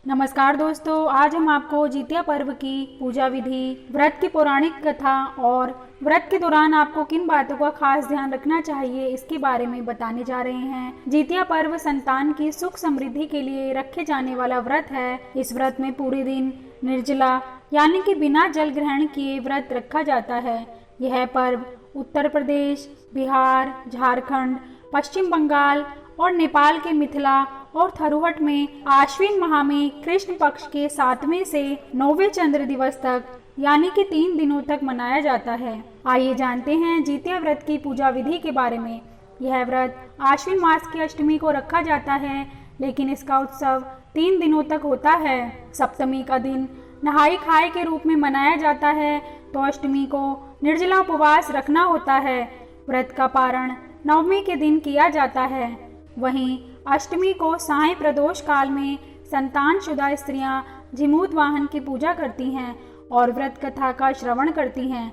नमस्कार दोस्तों, आज हम आपको जितिया पर्व की पूजा विधि, व्रत की पौराणिक कथा और व्रत के दौरान आपको किन बातों का खास ध्यान रखना चाहिए इसके बारे में बताने जा रहे हैं। जितिया पर्व संतान की सुख समृद्धि के लिए रखे जाने वाला व्रत है। इस व्रत में पूरे दिन निर्जला यानी कि बिना जल ग्रहण किए व्रत रखा जाता है। यह पर्व उत्तर प्रदेश, बिहार, झारखंड, पश्चिम बंगाल और नेपाल के मिथिला और थरुहट में आश्विन माह में कृष्ण पक्ष के 7वें से 9वें चंद्र दिवस तक यानी कि 3 दिनों तक मनाया जाता है। आइए जानते हैं जितिया व्रत की पूजा विधि के बारे में। यह व्रत आश्विन मास की अष्टमी को रखा जाता है, लेकिन इसका उत्सव 3 दिनों तक होता है। सप्तमी का दिन नहाई खाए के रूप में मनाया जाता है, तो अष्टमी को निर्जला उपवास रखना होता है। व्रत का पारण नवमी के दिन किया जाता है। वहीं अष्टमी को साय प्रदोष काल में संतान शुदा स्त्रियां जिमूत वाहन की पूजा करती हैं और व्रत कथा का श्रवण करती हैं।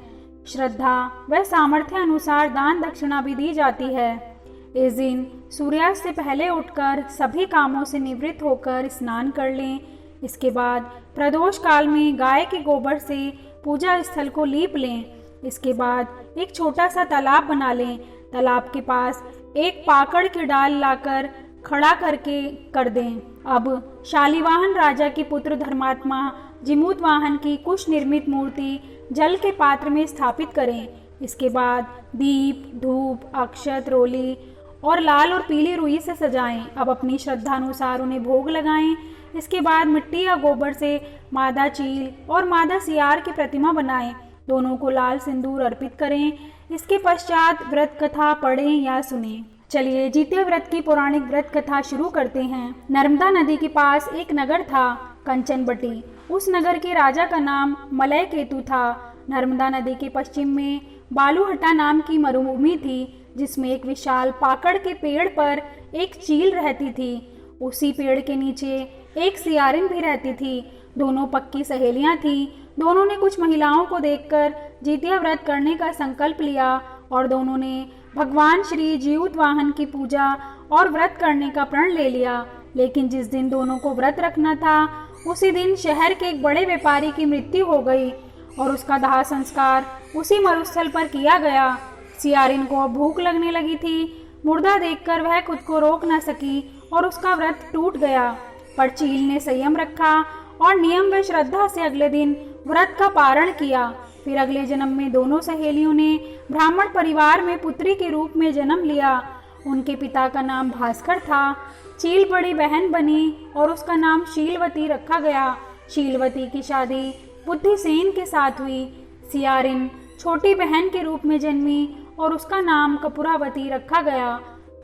श्रद्धा व सामर्थ्य अनुसार दान दक्षिणा भी दी जाती है। इस दिन सूर्यास्त से पहले उठकर सभी कामों से निवृत्त होकर स्नान कर लें। इसके बाद प्रदोष काल में गाय के गोबर से पूजा स्थल को लीप लें। इसके बाद एक छोटा सा तालाब बना लें। तालाब के पास एक पाकड़ की डाल लाकर खड़ा करके कर दें। अब शालिवाहन राजा के पुत्र धर्मात्मा जिमूत वाहन की कुश निर्मित मूर्ति जल के पात्र में स्थापित करें। इसके बाद दीप, धूप, अक्षत, रोली और लाल और पीली रुई से सजाएं। अब अपनी श्रद्धा अनुसार उन्हें भोग लगाएं। इसके बाद मिट्टी या गोबर से मादा चील और मादा सियार की प्रतिमा बनाएं। दोनों को लाल सिंदूर अर्पित करें। इसके पश्चात व्रत कथा पढ़ें या सुनें। चलिए जितिया व्रत की पौराणिक व्रत कथा शुरू करते हैं। नर्मदा नदी के पास एक नगर था, कंचनबटी। उस नगर के राजा का नाम मलय केतु था। नर्मदा नदी के पश्चिम में बालूहट्टा नाम की मरुभूमि थी, जिसमें एक विशाल पाकड़ के पेड़ पर एक चील रहती थी। उसी पेड़ के नीचे एक सियारिन भी रहती थी। दोनों पक्की सहेलियां थीं। दोनों ने कुछ महिलाओं को देखकर जितिया व्रत करने का संकल्प लिया और दोनों ने भगवान श्री जिमूत वाहन की पूजा और व्रत करने का प्रण ले लिया। लेकिन जिस दिन दोनों को व्रत रखना था, उसी दिन शहर के एक बड़े व्यापारी की मृत्यु हो गई और उसका दाह संस्कार उसी मरुस्थल पर किया गया। सियारिन को भूख लगने लगी थी। मुर्दा देखकर वह खुद को रोक न सकी और उसका व्रत टूट गया। पर चील ने संयम रखा और नियम व श्रद्धा से अगले दिन व्रत का पारण किया। फिर अगले जन्म में दोनों सहेलियों ने ब्राह्मण परिवार में पुत्री के रूप में जन्म लिया। उनके पिता का नाम भास्कर था। चील बड़ी बहन बनी और उसका नाम शीलवती रखा गया। शीलवती की शादी बुद्धिसेन के साथ हुई। सियारिन छोटी बहन के रूप में जन्मी और उसका नाम कपूरावती रखा गया।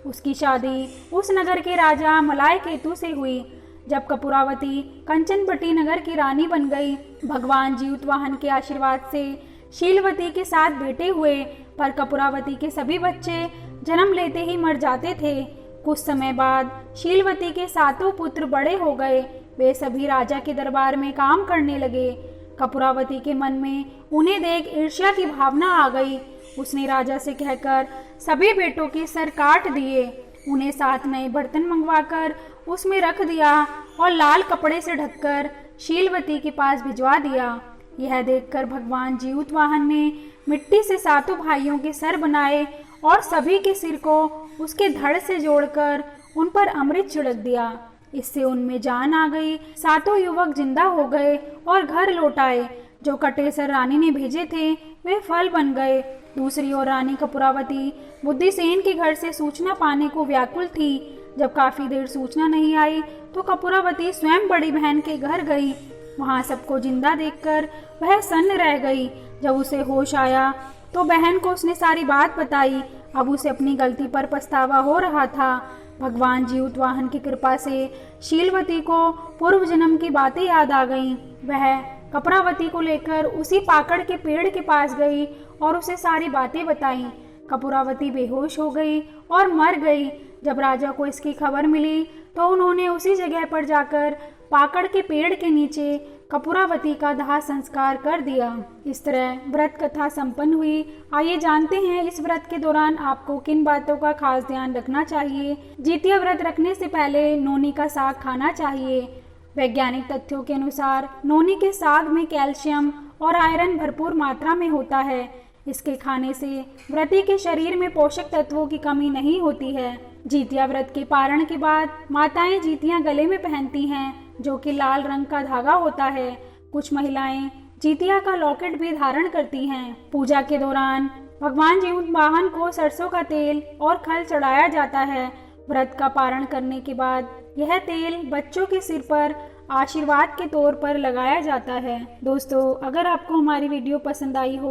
उसकी शादी उस नगर के राजा मलय केतु से हुई। जब कपूरावती कंचनबटी नगर की रानी बन गई, भगवान जिमूत वाहन के आशीर्वाद से शीलवती के 7 बेटे हुए, पर कपूरावती के सभी बच्चे जन्म लेते ही मर जाते थे। कुछ समय बाद शीलवती के 7 पुत्र बड़े हो गए। वे सभी राजा के दरबार में काम करने लगे। कपूरावती के मन में उन्हें देख ईर्ष्या की भावना आ गई। उसने राजा से कहकर सभी बेटों के सर काट दिए। उन्हें 7 नए बर्तन मंगवाकर उसमें रख दिया और लाल कपड़े से ढककर शीलवती के पास भिजवा दिया। यह देखकर भगवान जिमूत वाहन ने मिट्टी से 7 भाइयों के सर बनाए और सभी के सिर को उसके धड़ से जोड़कर उन पर अमृत छिड़क दिया। इससे उनमें जान आ गई। 7 युवक जिंदा हो गए और घर लौट आए। जो कटे सर रानी ने भेजे थे वे फल बन गए। दूसरी ओर रानी कपूरावती बुद्धिसेन के घर से सूचना पाने को व्याकुल थी। जब काफी देर सूचना नहीं आई तो कपूरावती स्वयं बड़ी बहन के घर गई। वहां सबको जिंदा देखकर वह सन्न रह गई। जब उसे होश आया तो बहन को उसने सारी बात बताई। अब उसे अपनी गलती पर पछतावा हो रहा था। भगवान जिमूत वाहन की कृपा से शीलवती को पूर्व जन्म की बातें याद आ गईं। वह कपूरावती को लेकर उसी पाकड़ के पेड़ के पास गई और उसे सारी बातें बताईं। कपूरावती बेहोश हो गई और मर गई। जब राजा को इसकी खबर मिली तो उन्होंने उसी जगह पर जाकर पाकड़ के पेड़ के नीचे कपूरावती का दाह संस्कार कर दिया। इस तरह व्रत कथा संपन्न हुई। आइए जानते हैं इस व्रत के दौरान आपको किन बातों का खास ध्यान रखना चाहिए। जितिया व्रत रखने से पहले नोनी का साग खाना चाहिए। वैज्ञानिक तथ्यों के अनुसार नोनी के साग में कैल्शियम और आयरन भरपूर मात्रा में होता है। इसके खाने से व्रती के शरीर में पोषक तत्वों की कमी नहीं होती है। जितिया व्रत के पारण के बाद माताएं जितियां गले में पहनती हैं, जो कि लाल रंग का धागा होता है। कुछ महिलाएं जितिया का लॉकेट भी धारण करती हैं। पूजा के दौरान भगवान जीववाहन को सरसों का तेल और खल चढ़ाया जाता है। व्रत का पारण करने के बाद यह तेल बच्चों के सिर पर आशीर्वाद के तौर पर लगाया जाता है। दोस्तों, अगर आपको हमारी वीडियो पसंद आई हो